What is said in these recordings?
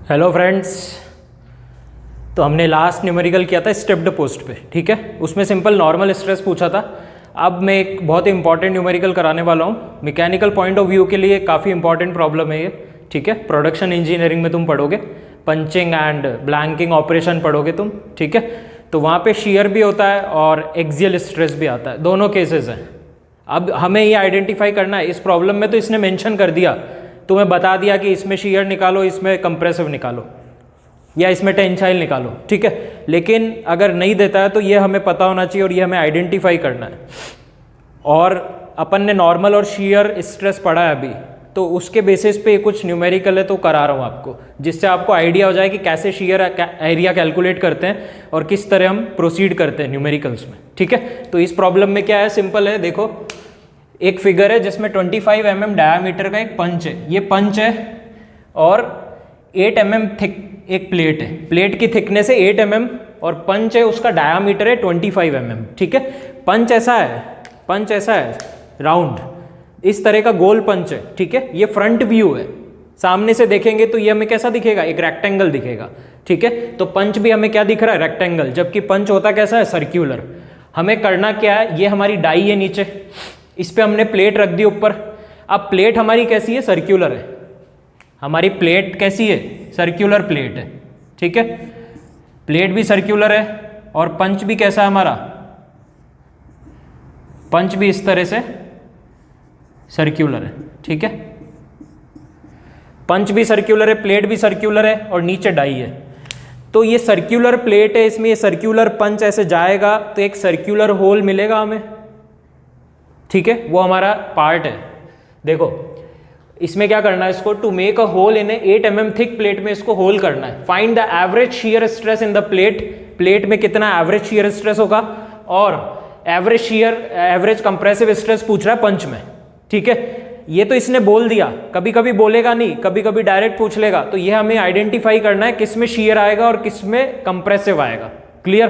Hello friends. तो हमने last numerical किया था स्टेप्ड पोस्ट पे, ठीक है। उसमें सिंपल नॉर्मल स्ट्रेस पूछा था। अब मैं एक बहुत ही इंपॉर्टेंट न्यूमेरिकल कराने वाला हूँ। मैकेनिकल पॉइंट ऑफ व्यू के लिए काफ़ी इंपॉर्टेंट प्रॉब्लम है ये, ठीक है। प्रोडक्शन इंजीनियरिंग में तुम पढ़ोगे, पंचिंग एंड ब्लैंकिंग ऑपरेशन पढ़ोगे तुम, ठीक है। तो वहाँ पे शीयर भी होता है और एक्सियल स्ट्रेस भी आता है, दोनों केसेस हैं। अब हमें ये आइडेंटिफाई करना है। इस प्रॉब्लम में तो इसने मेंशन कर दिया, तुम्हें बता दिया कि इसमें शीयर निकालो, इसमें कंप्रेसिव निकालो या इसमें टेंसाइल निकालो, ठीक है। लेकिन अगर नहीं देता है तो ये हमें पता होना चाहिए और ये हमें आइडेंटिफाई करना है। और अपन ने नॉर्मल और शीयर स्ट्रेस पढ़ा है अभी, तो उसके बेसिस पे कुछ न्यूमेरिकल है तो करा रहा हूँ आपको, जिससे आपको आइडिया हो जाए कि कैसे शीयर एरिया कैलकुलेट करते हैं और किस तरह हम प्रोसीड करते हैं न्यूमेरिकल्स में, ठीक है। तो इस प्रॉब्लम में क्या है, सिंपल है। देखो, एक फिगर है जिसमें 25 mm डायामीटर का एक पंच है, ये पंच है, और 8 mm थिक एक प्लेट है। प्लेट की थिकनेस है 8 mm और पंच है, उसका डायामीटर है 25 mm, ठीक है। पंच ऐसा है राउंड, इस तरह का गोल पंच है, ठीक है। ये फ्रंट व्यू है, सामने से देखेंगे तो ये हमें कैसा दिखेगा, एक रेक्टेंगल दिखेगा, ठीक है। तो पंच भी हमें क्या दिख रहा है, रेक्टेंगल, जबकि पंच होता कैसा है, सर्क्यूलर। हमें करना क्या है, ये हमारी डाई है नीचे, इस पे हमने प्लेट रख दी ऊपर। अब प्लेट हमारी कैसी है, सर्क्यूलर है। हमारी प्लेट कैसी है, सर्क्यूलर प्लेट है, ठीक है। प्लेट भी सर्क्यूलर है और पंच भी कैसा है हमारा, पंच भी इस तरह से सर्क्यूलर है, ठीक है। पंच भी सर्क्यूलर है, प्लेट भी सर्क्यूलर है और नीचे डाई है। तो ये सर्क्यूलर प्लेट है, इसमें ये सर्क्यूलर पंच ऐसे जाएगा तो एक सर्क्यूलर होल मिलेगा हमें, ठीक है। वो हमारा पार्ट है। देखो, इसमें क्या करना है, इसको to make a hole in 8 mm thick plate में इसको होल करना है। Find the average shear stress in the plate, plate में कितना एवरेज शियर स्ट्रेस होगा, और एवरेज कंप्रेसिव स्ट्रेस पूछ रहा है पंच में, ठीक है। ये तो इसने बोल दिया, कभी कभी बोलेगा नहीं, कभी कभी डायरेक्ट पूछ लेगा। तो ये हमें आइडेंटिफाई करना है किस में शियर आएगा और किस में कंप्रेसिव आएगा, क्लियर।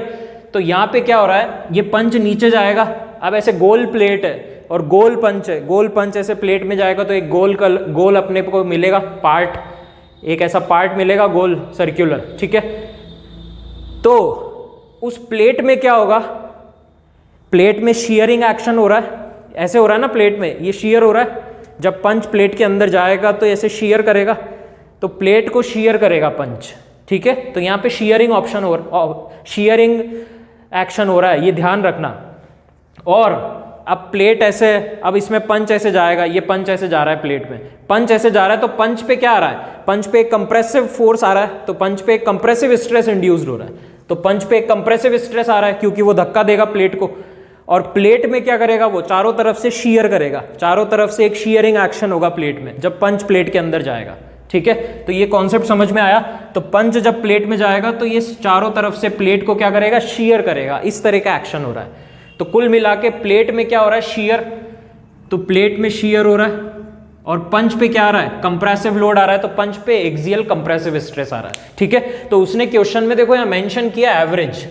तो यहाँ पे क्या हो रहा है, ये पंच नीचे जाएगा। अब ऐसे गोल प्लेट है और गोल पंच है, गोल पंच ऐसे प्लेट में जाएगा तो एक गोल अपने को मिलेगा पार्ट, एक ऐसा पार्ट मिलेगा गोल सर्क्यूलर, ठीक है। तो उस प्लेट में क्या होगा, प्लेट में शियरिंग एक्शन हो रहा है, ऐसे हो रहा है ना, प्लेट में ये शियर हो रहा है। जब पंच प्लेट के अंदर जाएगा तो ऐसे शियर करेगा, तो प्लेट को शियर करेगा पंच, ठीक है। तो यहाँ पे शियरिंग शियरिंग एक्शन हो रहा है, ये ध्यान रखना। और अब प्लेट ऐसे, अब इसमें पंच ऐसे जाएगा, ये पंच ऐसे जा रहा है प्लेट में, पंच ऐसे जा रहा है, तो पंच पे क्या आ रहा है, पंच पे एक कंप्रेसिव फोर्स आ रहा है, तो पंच पे एक कंप्रेसिव स्ट्रेस इंड्यूस्ड हो रहा है। तो पंच पे एक कंप्रेसिव स्ट्रेस आ रहा है क्योंकि वो धक्का देगा प्लेट को, और प्लेट में क्या करेगा, वो चारों तरफ से शियर करेगा, चारों तरफ से एक शियरिंग एक्शन होगा प्लेट में जब पंच प्लेट के अंदर जाएगा, ठीक है। तो ये कॉन्सेप्ट समझ में आया। तो पंच जब प्लेट में जाएगा तो ये चारों तरफ से प्लेट को क्या करेगा, शियर करेगा, इस तरह का एक्शन हो रहा है। तो कुल मिला के प्लेट में क्या हो रहा है, शियर, तो प्लेट में शियर हो रहा है, और पंच पे क्या आ रहा है, कंप्रेसिव लोड आ रहा है, तो पंच पे एक्सियल कंप्रेसिव स्ट्रेस आ रहा है, ठीक है। तो उसने क्वेश्चन में देखो यहाँ मेंशन किया एवरेज,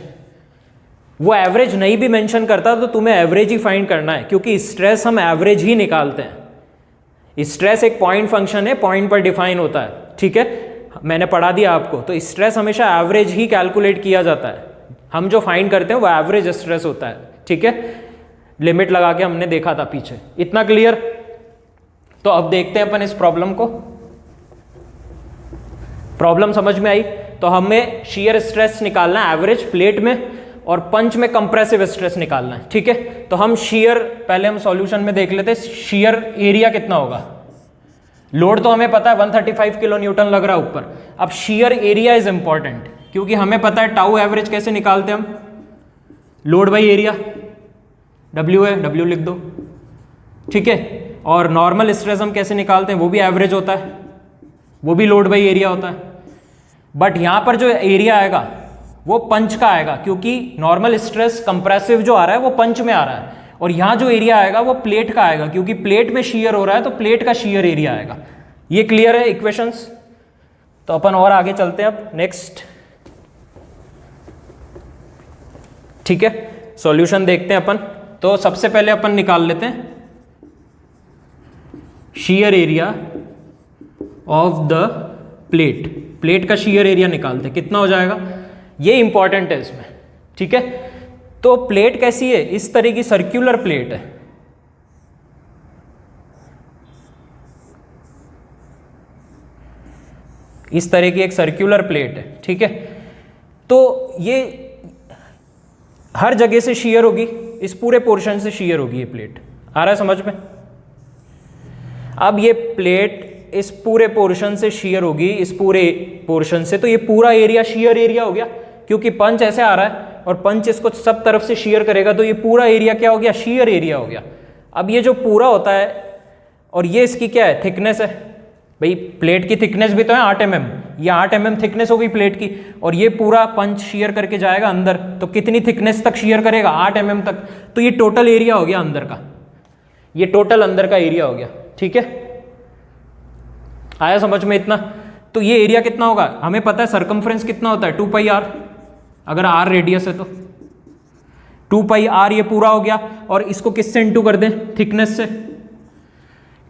वो एवरेज नहीं भी मेंशन करता तो तुम्हें एवरेज ही फाइंड करना है, क्योंकि स्ट्रेस हम एवरेज ही निकालते हैं। स्ट्रेस एक पॉइंट फंक्शन है, पॉइंट पर डिफाइन होता है, ठीक है। मैंने पढ़ा दिया आपको। तो स्ट्रेस हमेशा एवरेज ही कैलकुलेट किया जाता है, हम जो फाइंड करते हैं वो एवरेज स्ट्रेस होता है, ठीक है। लिमिट लगा के हमने देखा था पीछे, इतना क्लियर। तो अब देखते हैं अपन इस प्रॉब्लम को। प्रॉब्लम समझ में आई। तो हमें शियर स्ट्रेस निकालना है एवरेज प्लेट में, और पंच में कंप्रेसिव स्ट्रेस निकालना है, ठीक है। तो हम शियर, पहले हम सॉल्यूशन में देख लेते हैं शियर एरिया कितना होगा। लोड तो हमें पता है 135 किलो न्यूटन लग रहा है ऊपर। अब शियर एरिया इज इंपॉर्टेंट, क्योंकि हमें पता है टाउ एवरेज कैसे निकालते हैं हम, लोड बाई एरिया, W है, W लिख दो, ठीक है। और नॉर्मल स्ट्रेस हम कैसे निकालते हैं, वो भी एवरेज होता है, वो भी लोड बाई एरिया होता है। बट यहां पर जो एरिया आएगा वो पंच का आएगा, क्योंकि नॉर्मल स्ट्रेस कंप्रेसिव जो आ रहा है वो पंच में आ रहा है, और यहां जो एरिया आएगा वो प्लेट का आएगा, क्योंकि प्लेट में शियर हो रहा है तो प्लेट का शियर एरिया आएगा। ये क्लियर है इक्वेशंस। तो अपन और आगे चलते हैं अब नेक्स्ट, ठीक है। सॉल्यूशन देखते हैं अपन। तो सबसे पहले अपन निकाल लेते हैं shear area of the plate का शीयर एरिया निकालते हैं, कितना हो जाएगा, ये इंपॉर्टेंट है इसमें, ठीक है। तो प्लेट कैसी है, इस तरह की सर्क्यूलर प्लेट है, इस तरह की एक सर्क्यूलर प्लेट है, ठीक है। तो ये हर जगह से शीयर होगी, इस पूरे पोर्शन से शीयर होगी ये प्लेट, आ रहा है समझ में। अब ये प्लेट इस पूरे पोर्शन से शीयर होगी, इस पूरे पोर्शन से, तो ये पूरा एरिया शीयर एरिया हो गया, क्योंकि पंच ऐसे आ रहा है और पंच इसको सब तरफ से शीयर करेगा, तो ये पूरा एरिया क्या हो गया, शीयर एरिया हो गया। अब ये जो पूरा होता है और ये इसकी क्या है, थिकनेस है, भाई प्लेट की थिकनेस भी तो है 8 mm, ये 8 mm थिकनेस हो गई प्लेट की, और ये पूरा पंच शीयर करके जाएगा अंदर, तो कितनी थिकनेस तक शीयर करेगा, 8 mm तक, तो ये टोटल एरिया हो गया अंदर का, ये टोटल अंदर का एरिया हो गया, ठीक है। आया समझ में इतना। तो ये एरिया कितना होगा, हमें पता है सर्कमफ्रेंस कितना होता है 2πr, अगर r रेडियस है तो 2πr ये पूरा हो गया, और इसको किससे इंटू कर दें, थिकनेस से,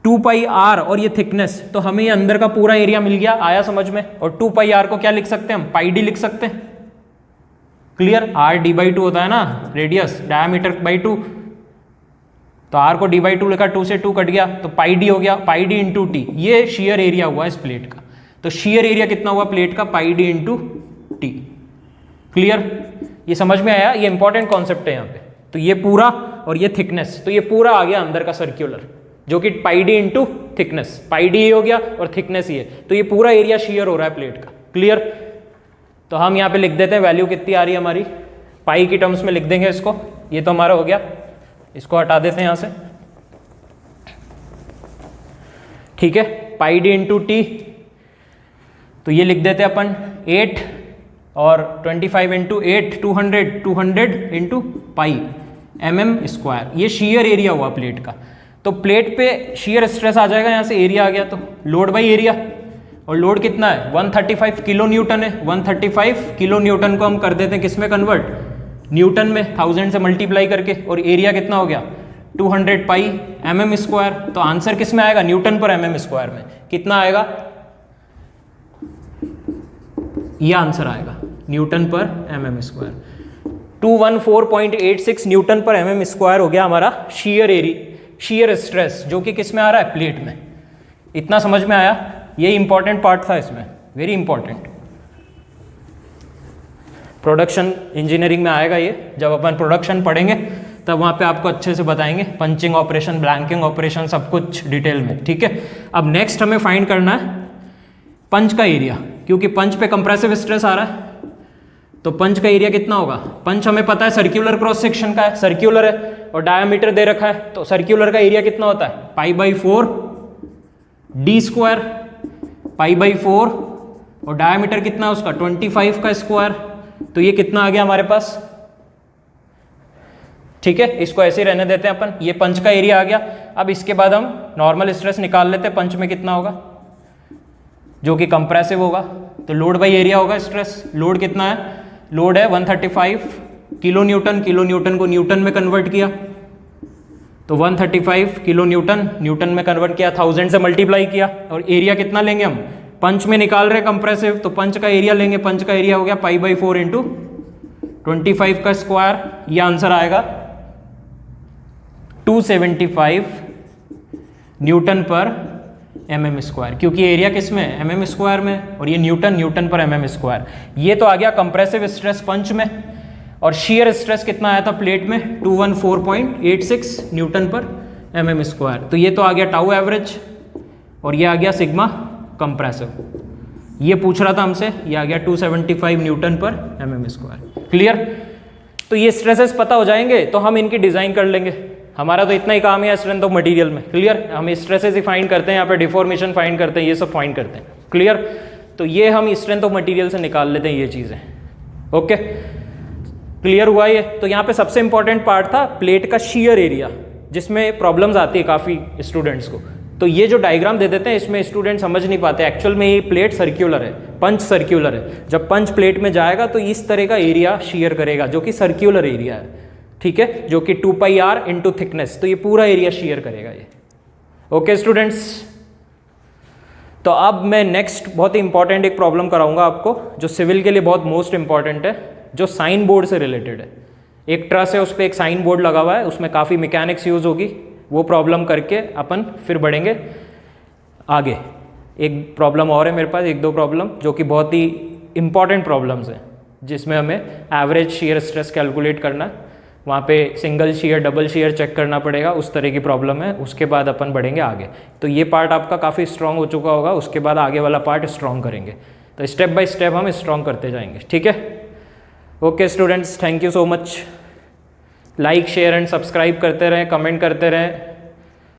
2πr और ये थिकनेस, तो हमें ये अंदर का पूरा एरिया मिल गया, आया समझ में। और 2πr को क्या लिख सकते हैं हम, πd लिख सकते हैं, क्लियर, r d/2 होता है ना, रेडियस डायमीटर बाई 2, तो r को d/2 लिखा, 2 से 2 कट गया, तो πd हो गया, πd इंटू टी, ये शेयर एरिया हुआ इस प्लेट का। तो शेयर एरिया कितना हुआ प्लेट का, πd इंटू टी, क्लियर, ये समझ में आया, ये इंपॉर्टेंट कॉन्सेप्ट है यहाँ पे। तो ये पूरा और ये थिकनेस, तो ये पूरा आ गया अंदर का सर्क्यूलर, जो कि πd इंटू थिकनेस, πd ये हो गया और थिकनेस ये, तो ये पूरा एरिया शेयर हो रहा है प्लेट का, क्लियर। तो हम यहाँ पे लिख देते हैं वैल्यू कितनी आ रही है हमारी, पाई की टर्म्स में लिख देंगे इसको, ये तो हमारा हो गया, इसको हटा देते हैं यहाँ से, ठीक है, πd इंटू टी, तो ये लिख देते हैं अपन 8 और 25 इंटू 8 200 इंटू पाई mm², ये शेयर एरिया हुआ प्लेट का। तो प्लेट पे शेयर स्ट्रेस आ जाएगा, यहाँ से एरिया आ गया, तो लोड बाई एरिया, और लोड कितना है 135 किलो न्यूटन है, 135 किलो न्यूटन को हम कर देते हैं किस में कन्वर्ट, न्यूटन में, 1000 से मल्टीप्लाई करके, और एरिया कितना हो गया 200 पाई mm², तो आंसर किस में आएगा, न्यूटन पर mm² में, कितना आएगा, ये आंसर आएगा न्यूटन पर mm², 214.86 न्यूटन पर mm² हो गया हमारा शेयर एरिया, शेयर स्ट्रेस, जो कि किस में आ रहा है, प्लेट में। इतना समझ में आया, ये इंपॉर्टेंट पार्ट था इसमें, वेरी इंपॉर्टेंट, प्रोडक्शन इंजीनियरिंग में आएगा ये, जब अपन प्रोडक्शन पढ़ेंगे तब वहाँ पे आपको अच्छे से बताएंगे, पंचिंग ऑपरेशन, ब्लैंकिंग ऑपरेशन, सब कुछ डिटेल में, ठीक है। अब नेक्स्ट हमें फाइंड करना है पंच का एरिया, क्योंकि पंच पे कंप्रेसिव स्ट्रेस आ रहा है, तो पंच का एरिया कितना होगा, पंच हमें पता है सर्क्यूलर क्रॉस सेक्शन का है, सर्क्यूलर है और डायमीटर दे रखा है, तो सर्क्यूलर का एरिया कितना होता है, π/4 d², π/4, और डायमीटर कितना उसका 25 का स्क्वायर, तो ये कितना आ गया हमारे पास, ठीक है, इसको ऐसे ही रहने देते हैं अपन, ये पंच का एरिया आ गया। अब इसके बाद हम नॉर्मल स्ट्रेस निकाल लेते हैं, पंच में कितना होगा, जो कि कंप्रेसिव होगा, तो लोड बाई एरिया होगा स्ट्रेस, लोड कितना है, लोड है 135 किलो न्यूटन, किलो न्यूटन को न्यूटन में कन्वर्ट किया, तो 135 किलो न्यूटन, न्यूटन में कन्वर्ट किया, 1000 से मल्टीप्लाई किया, और एरिया कितना लेंगे हम, पंच में निकाल रहे कंप्रेसिव, तो पंच का एरिया लेंगे, पंच का एरिया हो गया π/4 इंटू 25 का स्क्वायर, ये आंसर आएगा 275 न्यूटन पर mm², क्योंकि एरिया किस में, mm² में, और ये न्यूटन पर mm²। ये तो आ गया कंप्रेसिव स्ट्रेस पंच में, और शेयर स्ट्रेस कितना आया था प्लेट में 214.86 न्यूटन पर mm², तो ये तो आ गया टाउ एवरेज, और ये आ गया सिग्मा कंप्रेसिव, ये पूछ रहा था हमसे, ये आ गया 275 न्यूटन पर mm², क्लियर। तो ये स्ट्रेसेस पता हो जाएंगे तो हम इनकी डिज़ाइन कर लेंगे, हमारा तो इतना ही काम है स्ट्रेंथ ऑफ मटेरियल में, क्लियर। हम स्ट्रेसेस ही फाइंड करते हैं, यहाँ पे डिफॉर्मेशन फाइंड करते हैं, ये सब फाइंड करते हैं, क्लियर। तो ये हम स्ट्रेंथ ऑफ मटेरियल से निकाल लेते हैं ये चीज़ें, ओके, क्लियर हुआ ये। तो यहाँ पे सबसे इंपॉर्टेंट पार्ट था प्लेट का शीयर एरिया, जिसमें प्रॉब्लम्स आती है काफ़ी स्टूडेंट्स को। तो ये जो डायग्राम दे देते हैं इसमें स्टूडेंट समझ नहीं पाते, एक्चुअल में ये प्लेट सर्क्यूलर है, पंच सर्क्यूलर है, जब पंच प्लेट में जाएगा तो इस तरह का एरिया शेयर करेगा जो कि सर्क्यूलर एरिया है, ठीक है, जो कि 2πr इंटू थिकनेस, तो ये पूरा एरिया शेयर करेगा ये, ओके स्टूडेंट्स। तो अब मैं नेक्स्ट बहुत ही इंपॉर्टेंट एक प्रॉब्लम कराऊंगा आपको, जो सिविल के लिए बहुत मोस्ट इंपॉर्टेंट है, जो साइन बोर्ड से रिलेटेड है। एक ट्रस है, उस पर एक साइन बोर्ड लगा हुआ है, उसमें काफ़ी मैकेनिक्स यूज़ होगी। वो प्रॉब्लम करके अपन फिर बढ़ेंगे आगे। एक प्रॉब्लम और है मेरे पास, एक दो प्रॉब्लम जो कि बहुत ही इंपॉर्टेंट प्रॉब्लम्स हैं, जिसमें हमें एवरेज शियर स्ट्रेस कैलकुलेट करना है, वहाँ पे single shear double shear check करना पड़ेगा, उस तरह की प्रॉब्लम है। उसके बाद अपन बढ़ेंगे आगे। तो ये पार्ट आपका काफ़ी स्ट्रॉन्ग हो चुका होगा, उसके बाद आगे वाला पार्ट स्ट्रॉन्ग करेंगे। तो स्टेप बाय स्टेप हम स्ट्रॉन्ग करते जाएंगे, ठीक है। Okay students, thank you so much. Like share and subscribe करते रहें, कमेंट करते रहें।